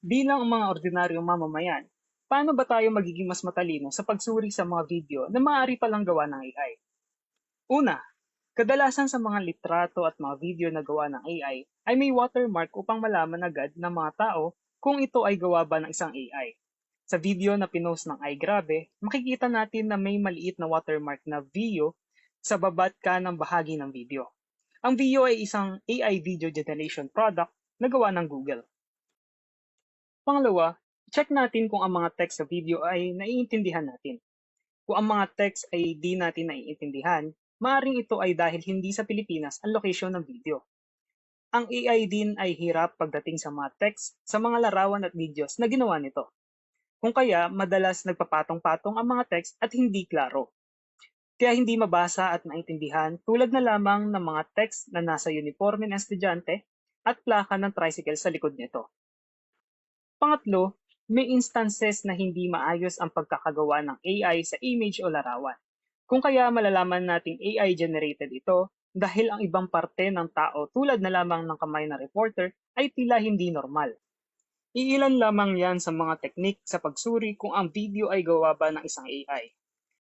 Bilang mga ordinaryong mamamayan, paano ba tayo magiging mas matalino sa pagsuri sa mga video na maaari palang gawa ng AI? Una, kadalasan sa mga litrato at mga video na gawa ng AI ay may watermark upang malaman agad ng mga tao kung ito ay gawa ba ng isang AI. Sa video na pinost ng iGrabe, makikita natin na may maliit na watermark na video sa babat kanang bahagi ng video. Ang video ay isang AI video generation product na gawa ng Google. Pangalawa, check natin kung ang mga text sa video ay naiintindihan natin. Kung ang mga text ay di natin naiintindihan, maaaring ito ay dahil hindi sa Pilipinas ang location ng video. Ang AI din ay hirap pagdating sa mga text sa mga larawan at videos na ginawa nito. Kung kaya, madalas nagpapatong-patong ang mga text at hindi klaro. Kaya hindi mabasa at maintindihan tulad na lamang ng mga text na nasa uniforme ng estudyante at plaka ng tricycle sa likod nito. Pangatlo, may instances na hindi maayos ang pagkakagawa ng AI sa image o larawan. Kung kaya malalaman nating AI-generated ito dahil ang ibang parte ng tao tulad na lamang ng kamay ng reporter ay tila hindi normal. Iilan lamang yan sa mga teknik sa pagsuri kung ang video ay gawa ba ng isang AI.